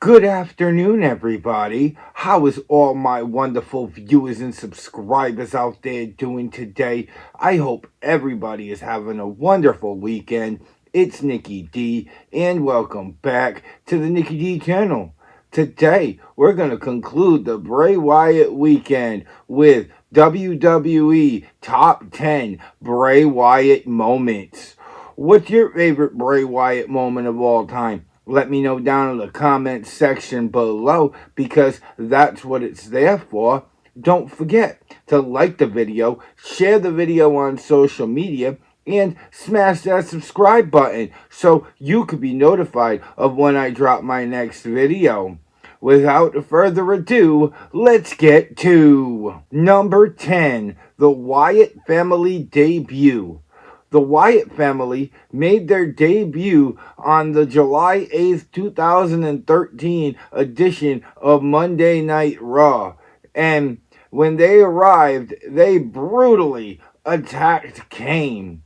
Good afternoon, everybody. How is all my wonderful viewers and subscribers out there doing today? I hope everybody is having a wonderful weekend. It's Nikki D, and welcome back to the Nikki D channel. Today, we're going to conclude the Bray Wyatt weekend with WWE Top 10 Bray Wyatt Moments. What's your favorite Bray Wyatt moment of all time? Let me know down in the comments section below, because that's what it's there for. Don't forget to like the video, share the video on social media, and smash that subscribe button so you could be notified of when I drop my next video. Without further ado, let's get to number 10, the Wyatt family debut. The Wyatt family made their debut on the July 8th, 2013 edition of Monday Night Raw. And when they arrived, they brutally attacked Kane.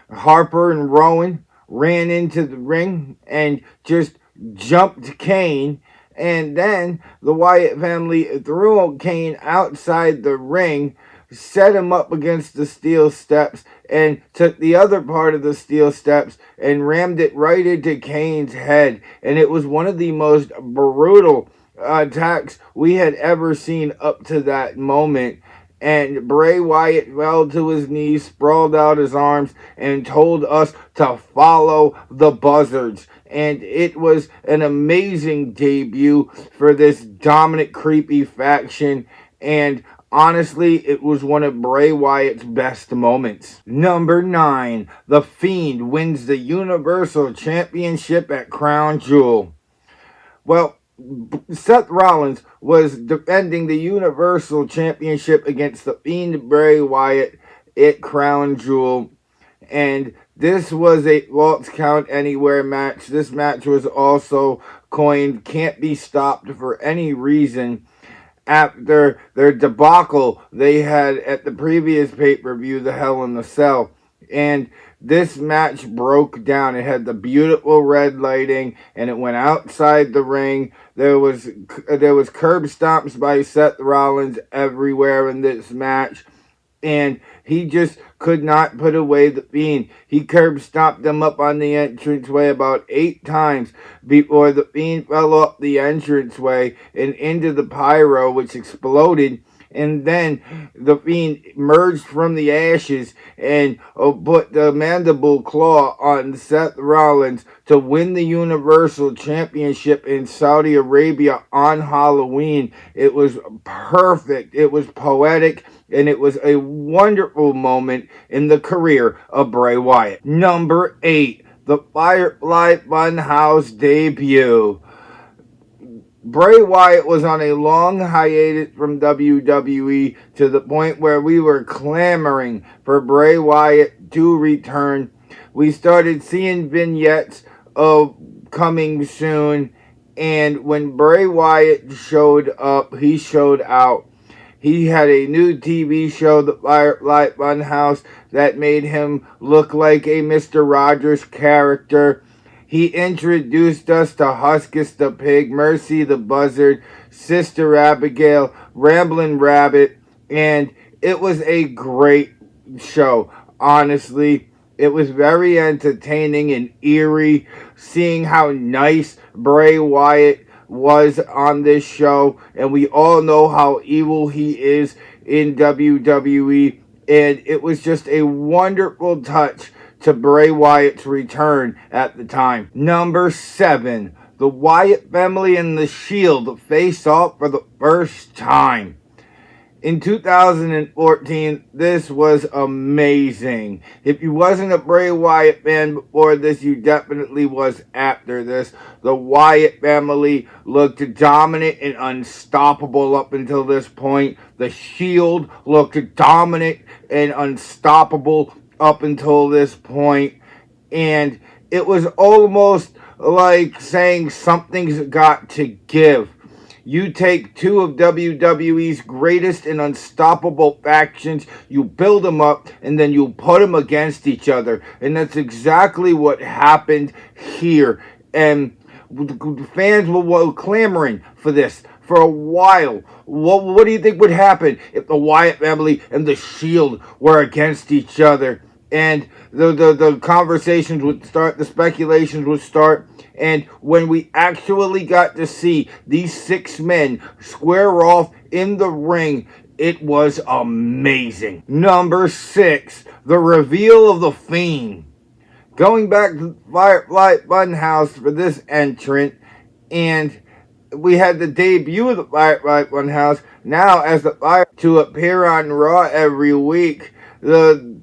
Harper and Rowan ran into the ring and just jumped Kane. And then the Wyatt family threw Kane outside the ring, set him up against the steel steps, and took the other part of the steel steps and rammed it right into Kane's head. And it was one of the most brutal attacks we had ever seen up to that moment. And Bray Wyatt fell to his knees, sprawled out his arms, and told us to follow the buzzards. And it was an amazing debut for this dominant, creepy faction. And honestly, it was one of Bray Wyatt's best moments. Number 9, The Fiend wins the Universal Championship at Crown Jewel. Well, Seth Rollins was defending the Universal Championship against The Fiend Bray Wyatt at Crown Jewel. And this was a Waltz Count Anywhere match. This match was also coined Can't Be Stopped for any reason, after their debacle they had at the previous pay-per-view, the Hell in the Cell. And this match broke down. It had the beautiful red lighting, and it went outside the ring. There was curb stomps by Seth Rollins everywhere in this match, and he just could not put away the Fiend. He curb stomped them up on the entranceway about 8 times before the Fiend fell off the entranceway and into the pyro, which exploded. And then the Fiend emerged from the ashes and put the mandible claw on Seth Rollins to win the Universal Championship in Saudi Arabia on Halloween. It was perfect. It was poetic. And it was a wonderful moment in the career of Bray Wyatt. Number 8, the Firefly Funhouse debut. Bray Wyatt was on a long hiatus from WWE to the point where we were clamoring for Bray Wyatt to return. We started seeing vignettes of coming soon, and when Bray Wyatt showed up, he showed out. He had a new TV show, The Firefly Funhouse, that made him look like a Mr. Rogers character. He introduced us to Huskus the Pig, Mercy the Buzzard, Sister Abigail, Ramblin' Rabbit, and it was a great show. Honestly, it was very entertaining and eerie, seeing how nice Bray Wyatt was on this show, and we all know how evil he is in WWE, and it was just a wonderful touch to Bray Wyatt's return at the time. Number 7, the Wyatt family and the Shield face off for the first time. In 2014, this was amazing. If you wasn't a Bray Wyatt fan before this, you definitely was after this. The Wyatt family looked dominant and unstoppable up until this point. The Shield looked dominant and unstoppable up until this point. And it was almost like saying something's got to give. You take two of WWE's greatest and unstoppable factions, you build them up, and then you put them against each other. And that's exactly what happened here. And The fans were clamoring for this for a while. What do you think would happen if the Wyatt family and the Shield were against each other? And the conversations would start, the speculations would start, and when we actually got to see these 6 men square off in the ring, it was amazing. Number 6, the reveal of the Fiend. Going back to Firefly Funhouse for this entrant, and we had the debut of the Firefly Funhouse. Now, as the Fire to appear on Raw every week, the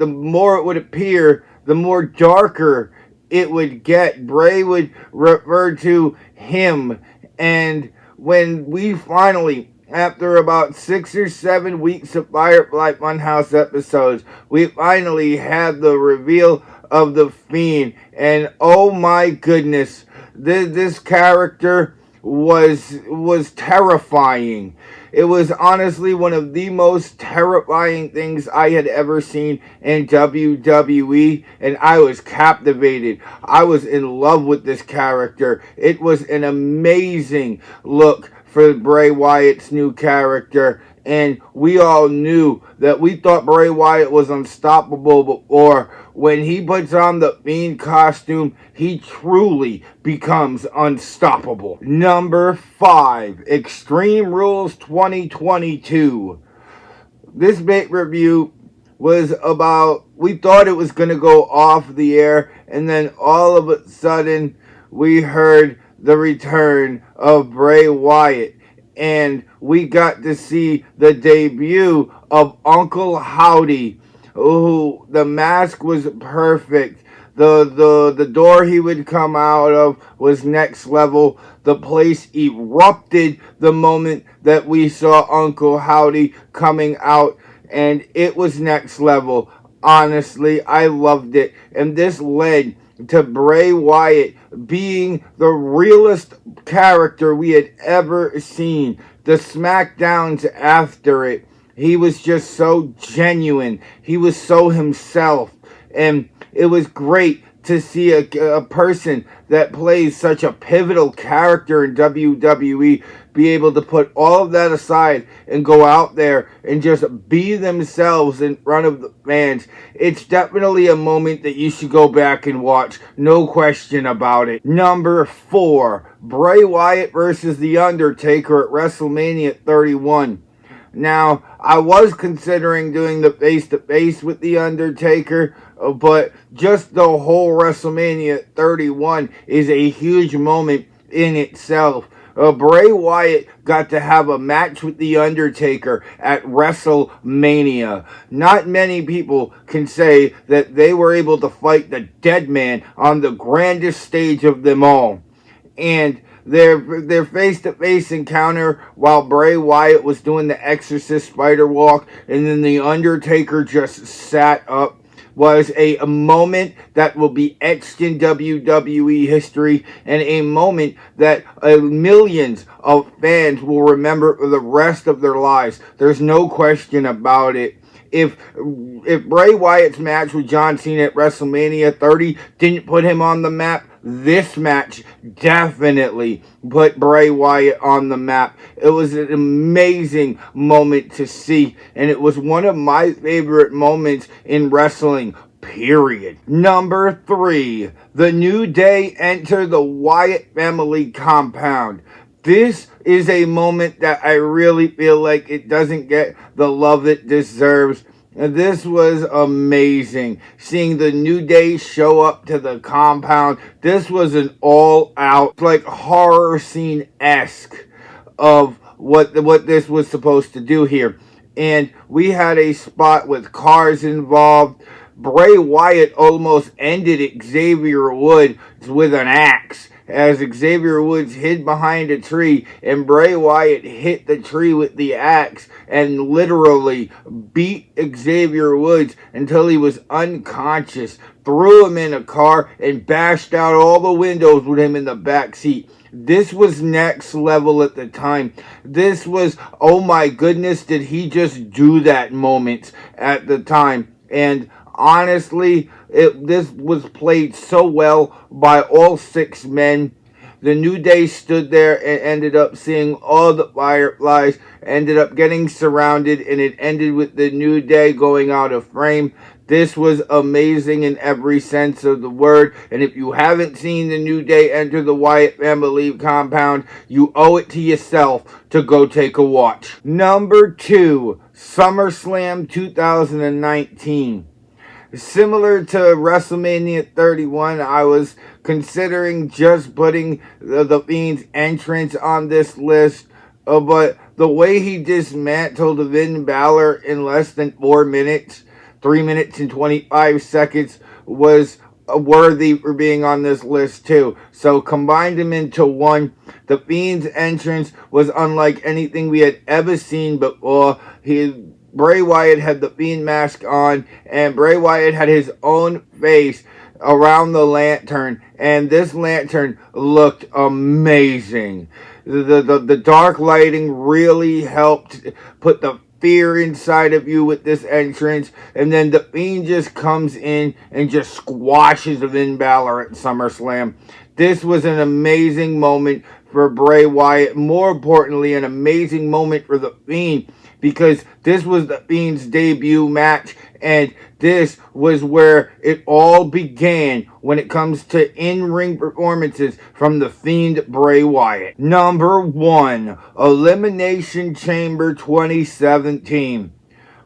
more it would appear, the more darker it would get. Bray would refer to him, and when we finally, after about 6 or 7 weeks of Firefly Funhouse episodes, we finally had the reveal of the Fiend, and oh my goodness, this character was terrifying. It was honestly one of the most terrifying things I had ever seen in WWE, and I was captivated. I was in love with this character. It was an amazing look for Bray Wyatt's new character, and we all knew that we thought Bray Wyatt was unstoppable before. When he puts on the Fiend costume, he truly becomes unstoppable. Number 5, Extreme Rules 2022. This pay-per-view was about, we thought it was going to go off the air, and then all of a sudden, we heard the return of Bray Wyatt, and we got to see the debut of Uncle Howdy, who the mask was perfect. The door he would come out of was next level. The place erupted the moment that we saw Uncle Howdy coming out, and it was next level. Honestly, I loved it, and this led to Bray Wyatt being the realest character we had ever seen. The SmackDowns after it, he was just so genuine. He was so himself. And it was great to see a person that plays such a pivotal character in WWE be able to put all of that aside and go out there and just be themselves in front of the fans. It's definitely a moment that you should go back and watch. No question about it. Number 4, Bray Wyatt versus The Undertaker at WrestleMania 31. Now, I was considering doing the face-to-face with The Undertaker, but just the whole WrestleMania 31 is a huge moment in itself. Bray Wyatt got to have a match with The Undertaker at WrestleMania. Not many people can say that they were able to fight the dead man on the grandest stage of them all. And their face-to-face encounter while Bray Wyatt was doing the Exorcist spider walk and then The Undertaker just sat up was a moment that will be etched in WWE history, and a moment that millions of fans will remember for the rest of their lives. There's no question about it. If Bray Wyatt's match with John Cena at WrestleMania 30 didn't put him on the map, this match definitely put Bray Wyatt on the map. It was an amazing moment to see, and it was one of my favorite moments in wrestling, period. Number 3, the New Day enter the Wyatt family compound. This is a moment that I really feel like it doesn't get the love it deserves. This was amazing. Seeing the New Day show up to the compound. This was an all-out, like, horror scene-esque of what this was supposed to do here. And we had a spot with cars involved. Bray Wyatt almost ended Xavier Woods with an axe, as Xavier Woods hid behind a tree, and Bray Wyatt hit the tree with the axe and literally beat Xavier Woods until he was unconscious, threw him in a car, and bashed out all the windows with him in the back seat. This was next level at the time. This was, oh my goodness, did he just do that moment at the time. And honestly, this was played so well by all 6 men. The New Day stood there and ended up seeing all the fireflies, ended up getting surrounded, and it ended with the New Day going out of frame. This was amazing in every sense of the word, and if you haven't seen the New Day enter the Wyatt family compound, you owe it to yourself to go take a watch. Number 2, SummerSlam 2019. Similar to WrestleMania 31, I was considering just putting the Fiend's entrance on this list, but the way he dismantled Finn Balor in less than 4 minutes, 3 minutes and 25 seconds, was worthy for being on this list too. So combined them into one. The Fiend's entrance was unlike anything we had ever seen before. Bray Wyatt had the Fiend mask on, and Bray Wyatt had his own face around the lantern, and this lantern looked amazing. The dark lighting really helped put the fear inside of you with this entrance, and then the Fiend just comes in and just squashes Finn Balor at SummerSlam. This was an amazing moment for Bray Wyatt. More importantly, an amazing moment for the Fiend, because this was the Fiend's debut match, and this was where it all began when it comes to in-ring performances from the Fiend Bray Wyatt. Number 1, Elimination Chamber 2017.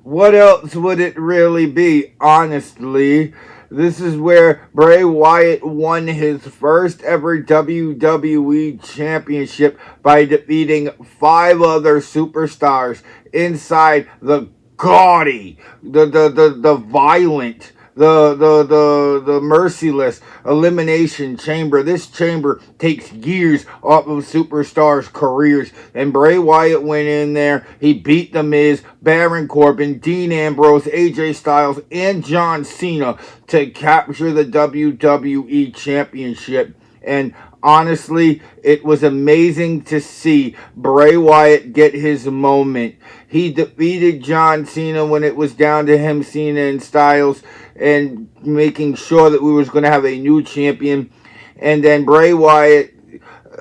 What else would it really be, honestly? This is where Bray Wyatt won his first ever WWE Championship by defeating 5 other superstars inside the gaudy, the violent, the merciless Elimination Chamber. This chamber takes years off of superstars' careers, and Bray Wyatt went in there. He beat The Miz, Baron Corbin, Dean Ambrose, AJ Styles, and John Cena to capture the WWE Championship. And honestly, it was amazing to see Bray Wyatt get his moment. He defeated John Cena when it was down to him, Cena, and Styles, and making sure that we was going to have a new champion. And then Bray Wyatt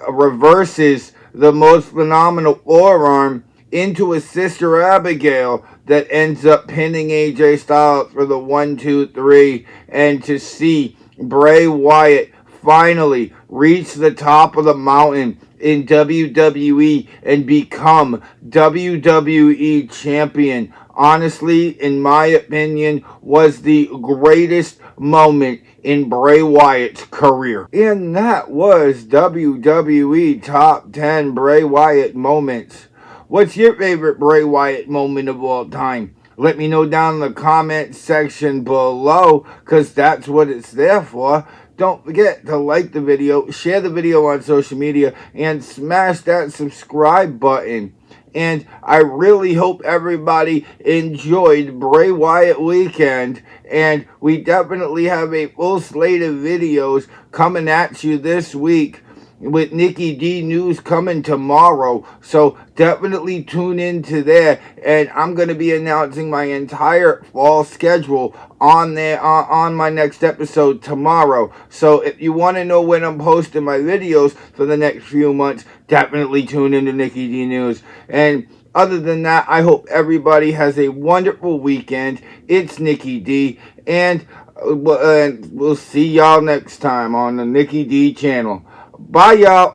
reverses the most phenomenal forearm into a Sister Abigail that ends up pinning AJ Styles for the 1-2-3. And to see Bray Wyatt finally reach the top of the mountain in WWE and become WWE champion, honestly, in my opinion, was the greatest moment in Bray Wyatt's career. And that was WWE Top 10 Bray Wyatt moments. What's your favorite Bray Wyatt moment of all time? Let me know down in the comment section below, because that's what it's there for. Don't forget to like the video, share the video on social media, and smash that subscribe button. And I really hope everybody enjoyed Bray Wyatt weekend. And we definitely have a full slate of videos coming at you this week, with Nikki D News coming tomorrow. So definitely tune into there. And I'm going to be announcing my entire fall schedule on there on my next episode tomorrow. So if you want to know when I'm posting my videos for the next few months, definitely tune into Nikki D News. And other than that, I hope everybody has a wonderful weekend. It's Nikki D, and we'll see y'all next time on the Nikki D channel. Bye, y'all.